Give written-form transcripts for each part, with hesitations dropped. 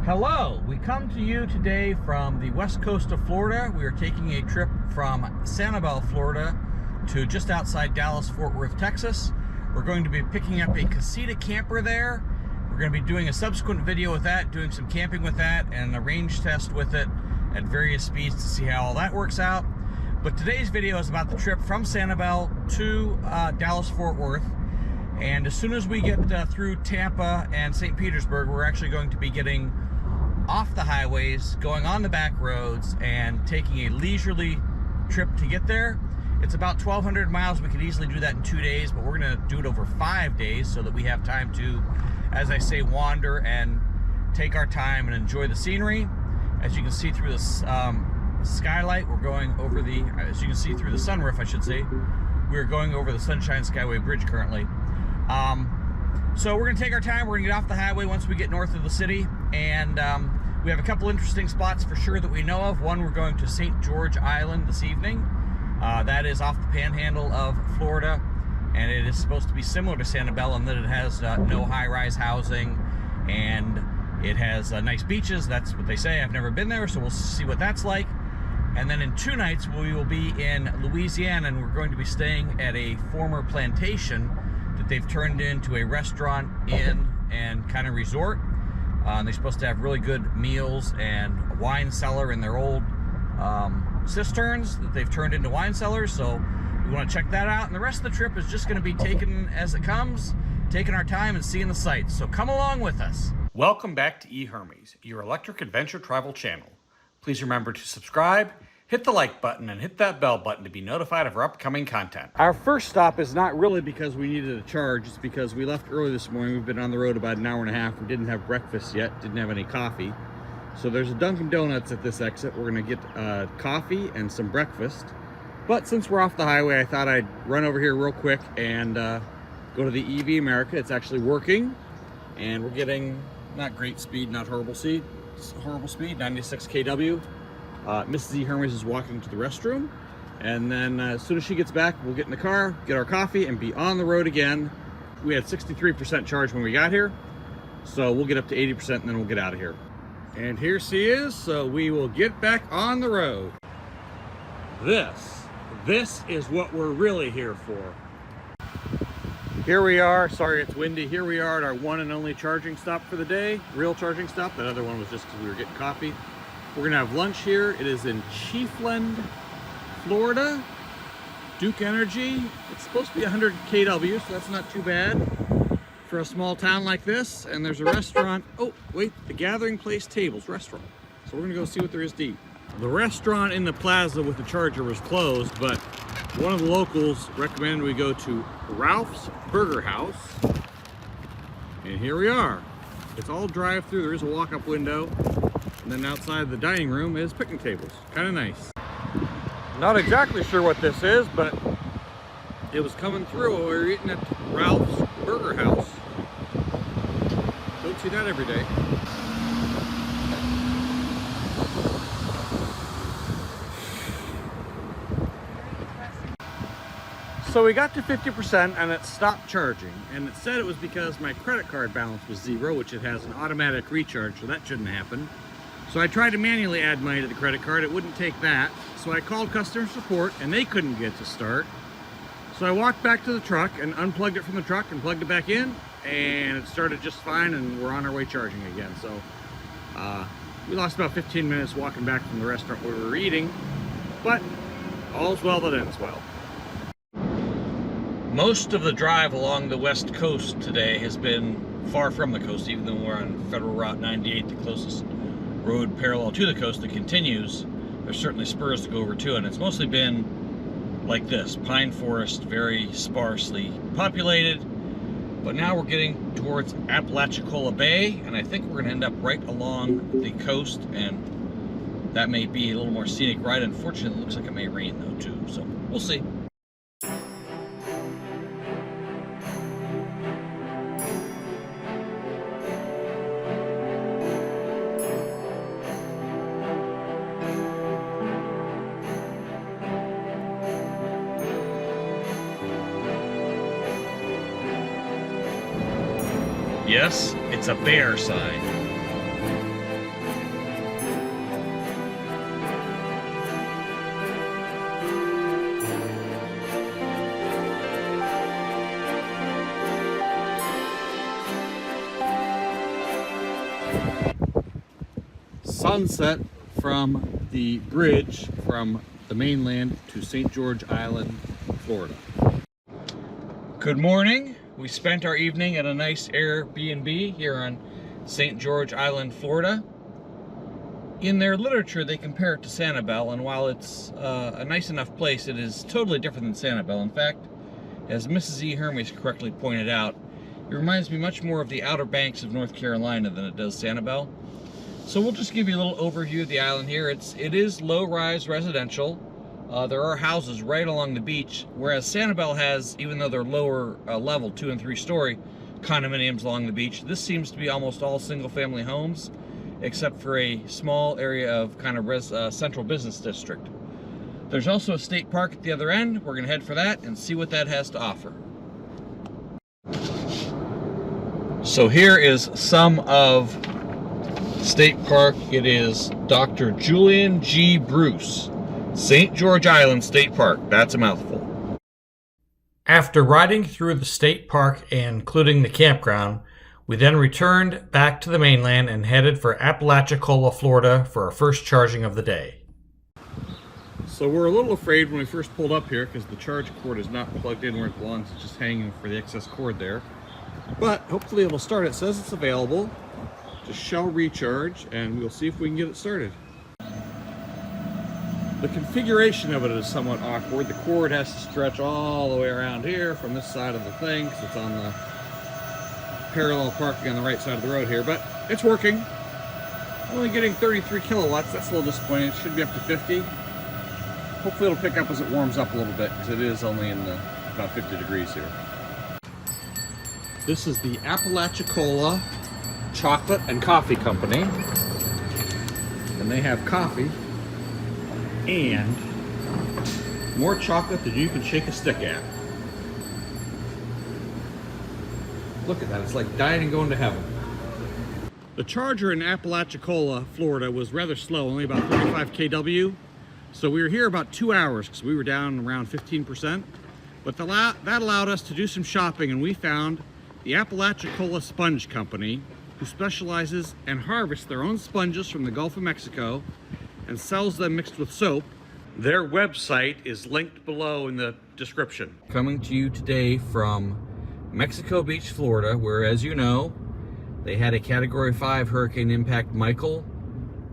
Hello, we come to you today from the west coast of Florida. We are taking a trip from Sanibel, Florida to just outside Dallas, Fort Worth, Texas. We're going to be picking up a casita camper there. We're going to be doing a subsequent video with that, doing some camping with that, and a range test with it at various speeds to see how all that works out. But today's video is about the trip from Sanibel to Dallas, Fort Worth. And as soon as we get through Tampa and St. Petersburg, we're actually going to be getting off the highways, going on the back roads, and taking a leisurely trip to get there. It's about 1,200 miles. We could easily do that in 2 days, but we're gonna do it over 5 days so that we have time to, as I say, wander and take our time and enjoy the scenery. As you can see through this skylight, we're going over the, as you can see through the sunroof, I should say, we're going over the Sunshine Skyway Bridge currently. So we're gonna take our time. We're gonna get off the highway once we get north of the city, and we have a couple interesting spots for sure that we know of. One, we're going to St. George Island this evening. That is off the panhandle of Florida, and it is supposed to be similar to Sanibel in that it has no high-rise housing, and it has nice beaches. That's what they say. I've never been there, so we'll see what that's like. And then in 2 nights, we will be in Louisiana, and we're going to be staying at a former plantation that they've turned into a restaurant, inn, and kind of resort. They're supposed to have really good meals and a wine cellar in their old cisterns that they've turned into wine cellars, so we want to check that out. And the rest of the trip is just going to be taken as it comes, taking our time and seeing the sights. So come along with us. Welcome back to E-Hermes, your electric adventure travel channel. Please remember to subscribe, hit the like button, and hit that bell button to be notified of our upcoming content. Our first stop is not really because we needed a charge. It's because we left early this morning. We've been on the road about an hour and a half. We didn't have breakfast yet, didn't have any coffee. So there's a Dunkin' Donuts at this exit. We're gonna get coffee and some breakfast. But since we're off the highway, I thought I'd run over here real quick and go to the EV America. It's actually working, and we're getting not great speed, not horrible speed, 96 kW. Mrs. E-Hermes is walking to the restroom, and then as soon as she gets back, we'll get in the car, get our coffee, and be on the road again. We had 63% charge when we got here, so we'll get up to 80% and then we'll get out of here. And here she is, so we will get back on the road. This is what we're really here for. Here we are, sorry it's windy, here we are at our one and only charging stop for the day, real charging stop. That other one was just because we were getting coffee. We're gonna have lunch here. It is in Chiefland, Florida. Duke Energy. It's supposed to be 100 kW, so that's not too bad for a small town like this. And there's a restaurant. Oh, wait, the Gathering Place Tables restaurant. So we're gonna go see what there is to eat. The restaurant in the plaza with the charger was closed, but one of the locals recommended we go to Ralph's Burger House. And here we are. It's all drive-through. There is a walk-up window. And then outside the dining room is picnic tables. Kind of nice. Not exactly sure what this is, but it was coming through while we were eating at Ralph's Burger House. Don't see that every day. So we got to 50% and it stopped charging. And it said it was because my credit card balance was 0, which it has an automatic recharge, so that shouldn't happen. So I tried to manually add money to the credit card. It wouldn't take that. So I called customer support and they couldn't get to start. So I walked back to the truck and unplugged it from the truck and plugged it back in, and it started just fine, and we're on our way charging again. So we lost about 15 minutes walking back from the restaurant where we were eating, but all's well that ends well. Most of the drive along the west coast today has been far from the coast, even though we're on Federal Route 98, the closest road parallel to the coast that continues. There's certainly spurs to go over to, and it's mostly been like this, pine forest, very sparsely populated. But now we're getting towards Apalachicola Bay, and I think we're gonna end up right along the coast, and that may be a little more scenic ride. Unfortunately, it looks like it may rain though too, so we'll see. Yes, it's a bear sign. Sunset from the bridge from the mainland to St. George Island, Florida. Good morning. We spent our evening at a nice Airbnb here on St. George Island, Florida. In their literature, they compare it to Sanibel, and while it's a nice enough place, it is totally different than Sanibel. In fact, as Mrs. E-Hermes correctly pointed out, it reminds me much more of the Outer Banks of North Carolina than it does Sanibel. So we'll just give you a little overview of the island here. It is low-rise residential. There are houses right along the beach, whereas Sanibel has, even though they're lower level, 2- and 3-story condominiums along the beach, this seems to be almost all single-family homes, except for a small area of kind of central business district. There's also a state park at the other end. We're gonna head for that and see what that has to offer. So here is some of State Park. It is Dr. Julian G. Bruce, St. George Island State Park. That's a mouthful. After riding through the state park, including the campground, we then returned back to the mainland and headed for Apalachicola, Florida for our first charging of the day. So we're a little afraid when we first pulled up here because the charge cord is not plugged in where it belongs. It's just hanging for the excess cord there. But hopefully it'll start. It says it's available. Just shall recharge, and we'll see if we can get it started. The configuration of it is somewhat awkward. The cord has to stretch all the way around here from this side of the thing because it's on the parallel parking on the right side of the road here, but it's working. Only getting 33 kilowatts. That's a little disappointing. It should be up to 50. Hopefully it'll pick up as it warms up a little bit because it is only in about 50 degrees here. This is the Apalachicola Chocolate and Coffee Company, and they have coffee and more chocolate than you can shake a stick at. Look at that, it's like dying and going to heaven. The charger in Apalachicola, Florida was rather slow, only about 35 kW. So we were here about 2 hours because we were down around 15%. But that allowed us to do some shopping, and we found the Apalachicola Sponge Company, who specializes and harvests their own sponges from the Gulf of Mexico and sells them mixed with soap. Their website is linked below in the description. Coming to you today from Mexico Beach, Florida, where, as you know, they had a Category 5 hurricane impact Michael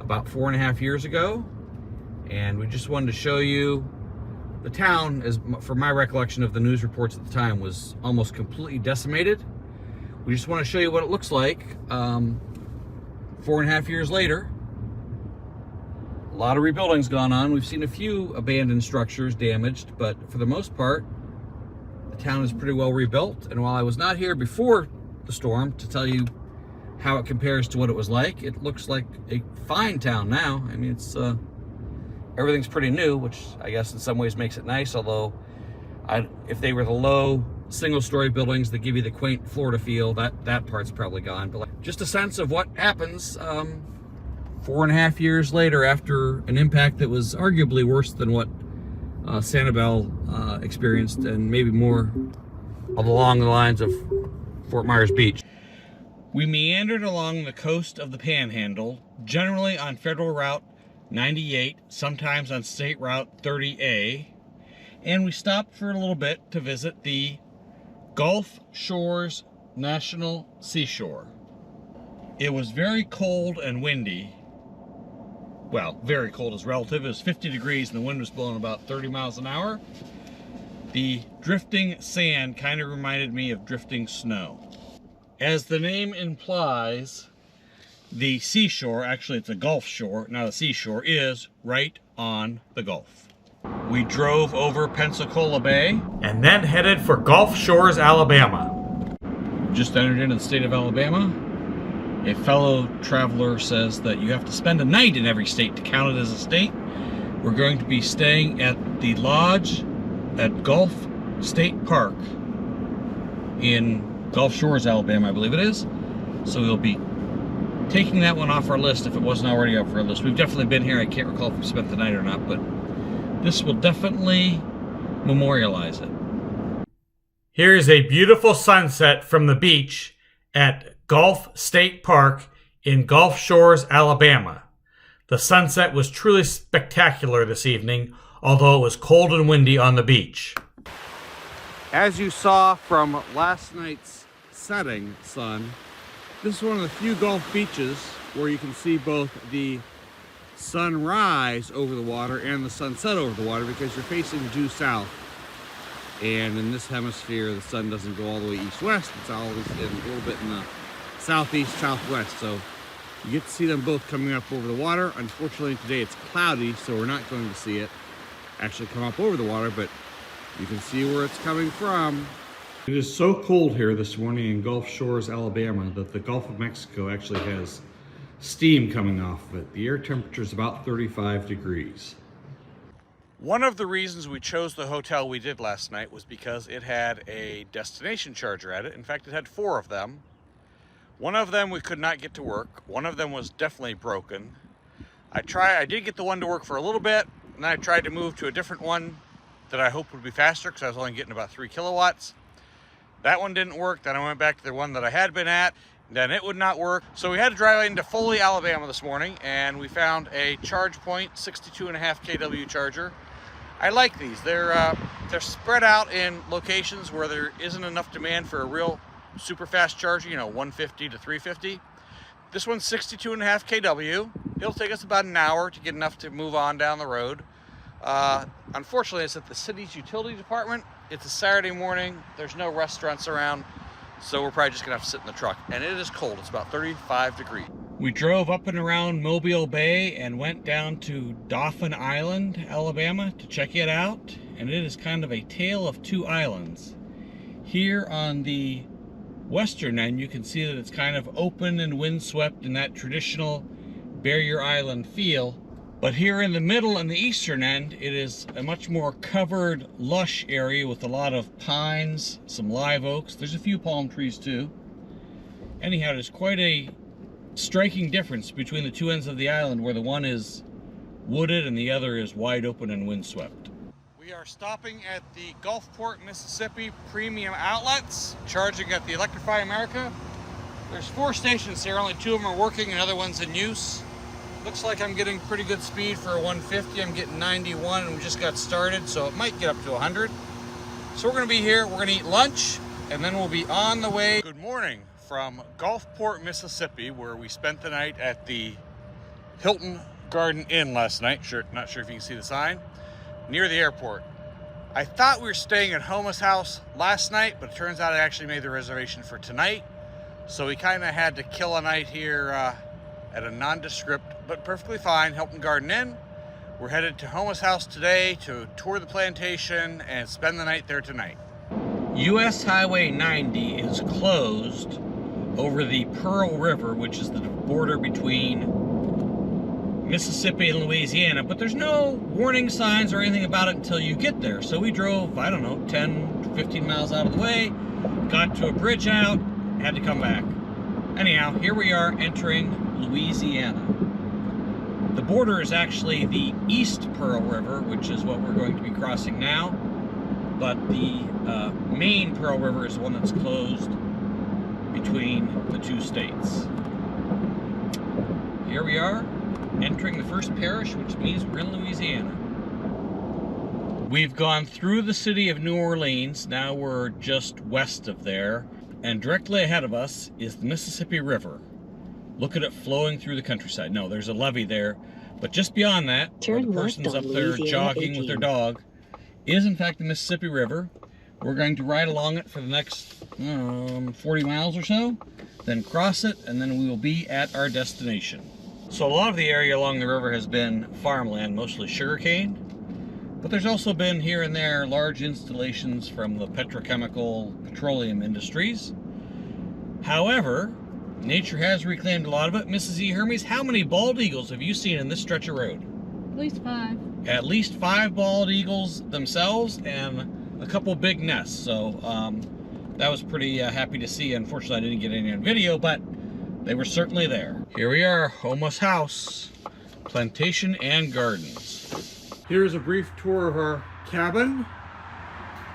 about 4.5 years ago. And we just wanted to show you the town, as from my recollection of the news reports at the time, was almost completely decimated. We just want to show you what it looks like 4.5 years later. A lot of rebuilding's gone on. We've seen a few abandoned structures damaged, but for the most part, the town is pretty well rebuilt. And while I was not here before the storm to tell you how it compares to what it was like, it looks like a fine town now. I mean, it's everything's pretty new, which I guess in some ways makes it nice, although if they were the low single-story buildings that give you the quaint Florida feel, that part's probably gone. But just a sense of what happens 4.5 years later after an impact that was arguably worse than what Sanibel experienced, and maybe more along the lines of Fort Myers Beach. We meandered along the coast of the Panhandle, generally on Federal Route 98, sometimes on State Route 30A, and we stopped for a little bit to visit the Gulf Shores National Seashore. It was very cold and windy. Well, very cold is relative. It was 50 degrees and the wind was blowing about 30 miles an hour. The drifting sand kind of reminded me of drifting snow. As the name implies, the seashore, actually it's a Gulf shore, not a seashore, is right on the Gulf. We drove over Pensacola Bay and then headed for Gulf Shores, Alabama. Just entered into the state of Alabama. A fellow traveler says that you have to spend a night in every state to count it as a state. We're going to be staying at the lodge at Gulf State Park in Gulf Shores, Alabama, I believe it is. So we'll be taking that one off our list if it wasn't already off our list. We've definitely been here. I can't recall if we spent the night or not, but this will definitely memorialize it. Here is a beautiful sunset from the beach at Gulf State Park in Gulf Shores, Alabama. The sunset was truly spectacular this evening, although it was cold and windy on the beach. As you saw from last night's setting sun, this is one of the few Gulf beaches where you can see both the sunrise over the water and the sunset over the water, because you're facing due south. And in this hemisphere, the sun doesn't go all the way east-west. It's always in a little bit in the southeast, southwest. So you get to see them both coming up over the water. Unfortunately, today it's cloudy, so we're not going to see it actually come up over the water, but you can see where it's coming from. It is so cold here this morning in Gulf Shores, Alabama, that the Gulf of Mexico actually has steam coming off of it. The air temperature is about 35 degrees. One of the reasons we chose the hotel we did last night was because it had a destination charger at it. In fact, it had 4 of them. One of them we could not get to work. One of them was definitely broken. I did get the one to work for a little bit, and then I tried to move to a different one that I hoped would be faster, because I was only getting about 3 kilowatts. That one didn't work. Then I went back to the one that I had been at. Then it would not work. So we had to drive into Foley, Alabama this morning, and we found a charge point 62.5 kW charger. I like these. They're spread out in locations where there isn't enough demand for a real super fast charger, you know, 150 to 350. This one's 62.5 kW. It'll take us about an hour to get enough to move on down the road. Unfortunately, it's at the city's utility department. It's a Saturday morning. There's no restaurants around, so we're probably just gonna have to sit in the truck. And it is cold. It's about 35 degrees. We drove up and around Mobile Bay and went down to Dauphin Island, Alabama, to check it out. And it is kind of a tale of 2 islands. Here on the western end, you can see that it's kind of open and windswept in that traditional barrier island feel. But here in the middle and the eastern end, it is a much more covered, lush area with a lot of pines, some live oaks. There's a few palm trees too. Anyhow, there's quite a striking difference between the 2 ends of the island, where the one is wooded and the other is wide open and windswept. We are stopping at the Gulfport, Mississippi Premium Outlets, charging at the Electrify America. There's 4 stations here, only 2 of them are working, another one's in use. Looks like I'm getting pretty good speed for a 150. I'm getting 91 and we just got started, so it might get up to 100. So we're gonna be here, we're gonna eat lunch, and then we'll be on the way. Good morning from Gulfport, Mississippi, where we spent the night at the Hilton Garden Inn last night. Not sure if you can see the sign, near the airport. I thought we were staying at HOMAUS house last night, but it turns out I actually made the reservation for tonight. So we kind of had to kill a night here at a nondescript but perfectly fine Hilton Garden Inn. We're headed to HOMAUS house today to tour the plantation and spend the night there tonight. US Highway 90 is closed over the Pearl River, which is the border between Mississippi and Louisiana, but there's no warning signs or anything about it until you get there. So we drove, I don't know, 10, 15 miles out of the way, got to a bridge out, had to come back. Anyhow, here we are entering Louisiana. The border is actually the East Pearl River, which is what we're going to be crossing now, but the main Pearl River is the one that's closed between the 2 states. Here we are, entering the first parish, which means we're in Louisiana. We've gone through the city of New Orleans. Now we're just west of there, and directly ahead of us is the Mississippi River. Look at it flowing through the countryside. No, there's a levee there, but just beyond that, where the person's up there jogging with their dog, is in fact the Mississippi River. We're going to ride along it for the next 40 miles or so, then cross it, and then we will be at our destination. So a lot of the area along the river has been farmland, mostly sugarcane, but there's also been here and there large installations from the petroleum industries. However, nature has reclaimed a lot of it. Mrs. E-Hermes, how many bald eagles have you seen in this stretch of road? At least 5. At least 5 bald eagles themselves and a couple big nests. So that was pretty happy to see. Unfortunately, I didn't get any on video, but they were certainly there. Here we are, HOMAUS house, plantation and gardens. Here's a brief tour of our cabin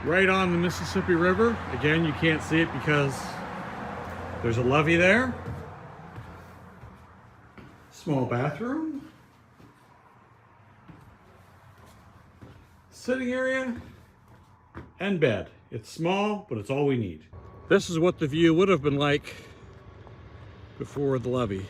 right on the Mississippi River. Again, you can't see it because there's a levee there. Small bathroom. Sitting area and bed. It's small, but it's all we need. This is what the view would have been like before the levee.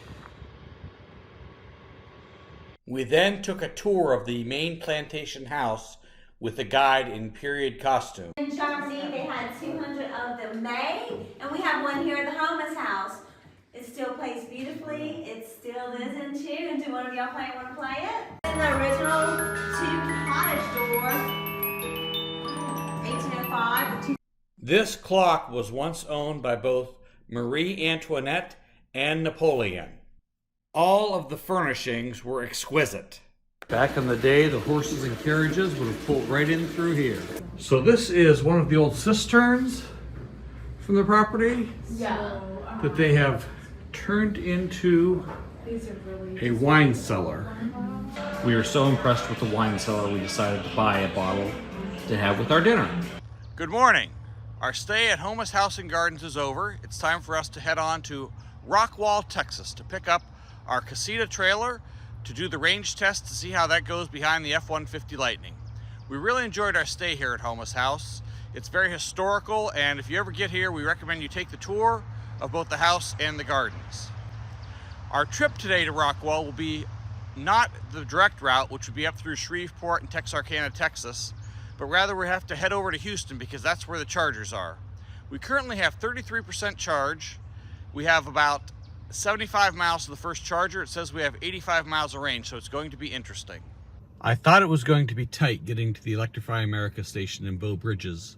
We then took a tour of the main plantation house with a guide in period costume. In Germany, they had 200 of them made, and we have one here at the HOMAUS house. It still plays beautifully. It still is in tune. Do one of y'all want to play it? In the original two-cottage door, 1805. This clock was once owned by both Marie Antoinette and Napoleon. All of the furnishings were exquisite. Back in the day, the horses and carriages would have pulled right in through here. So this is one of the old cisterns from the property that they have turned into a wine cellar. We were so impressed with the wine cellar, we decided to buy a bottle to have with our dinner. Good morning. Our stay at HOMAUS House and Gardens is over. It's time for us to head on to Rockwall, Texas to pick up our casita trailer to do the range test to see how that goes behind the F-150 Lightning. We really enjoyed our stay here at HOMAUS House. It's very historical, and if you ever get here, we recommend you take the tour of both the house and the gardens. Our trip today to Rockwall will be not the direct route, which would be up through Shreveport and Texarkana, Texas, but rather we have to head over to Houston because that's where the chargers are. We currently have 33% charge. We have about 75 miles to the first charger. It says we have 85 miles of range, so it's going to be interesting. I thought it was going to be tight getting to the Electrify America station in Bow Bridges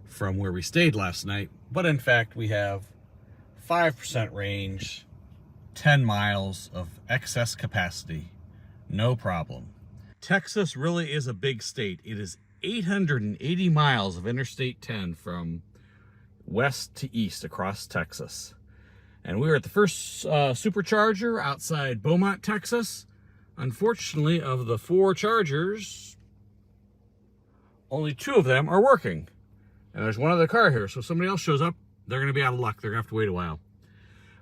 from where we stayed last night, but in fact we have 5% range, 10 miles of excess capacity, no problem. Texas really is a big state. It is 880 miles of Interstate 10 from west to east across Texas. And we were at the first supercharger outside Beaumont, Texas. Unfortunately, of the 4 chargers, only 2 of them are working. And there's one other car here, so if somebody else shows up, they're gonna be out of luck. They're gonna have to wait a while.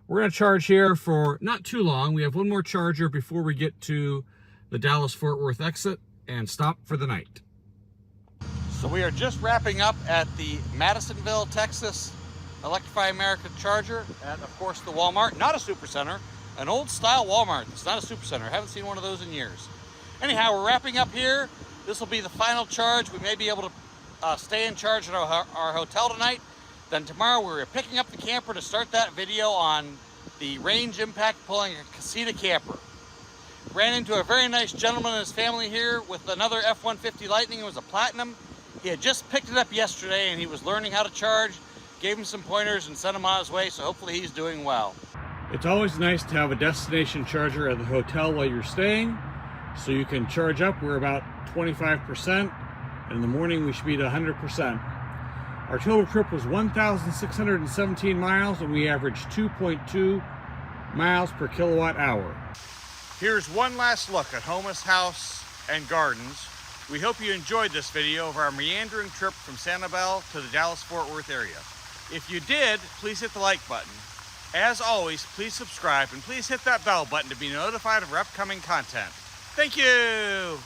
We're gonna charge here for not too long. We have one more charger before we get to the Dallas-Fort Worth exit and stop for the night. So we are just wrapping up at the Madisonville, Texas Electrify America charger at, of course, the Walmart. Not a supercenter, an old style Walmart. It's not a supercenter. I haven't seen one of those in years. Anyhow, we're wrapping up here. This will be the final charge. We may be able to stay in charge at our hotel tonight. Then tomorrow we're picking up the camper to start that video on the range impact pulling a casita camper. Ran into a very nice gentleman and his family here with another F-150 Lightning. It was a Platinum. He had just picked it up yesterday and he was learning how to charge. Gave him some pointers and sent him on his way, so hopefully he's doing well. It's always nice to have a destination charger at the hotel while you're staying, so you can charge up. We're about 25%, and in the morning we should be at 100%. Our total trip was 1,617 miles, and we averaged 2.2 miles per kilowatt hour. Here's one last look at HOMAUS House and Gardens. We hope you enjoyed this video of our meandering trip from Sanibel to the Dallas-Fort Worth area. If you did, please hit the like button. As always, please subscribe and please hit that bell button to be notified of our upcoming content. Thank you!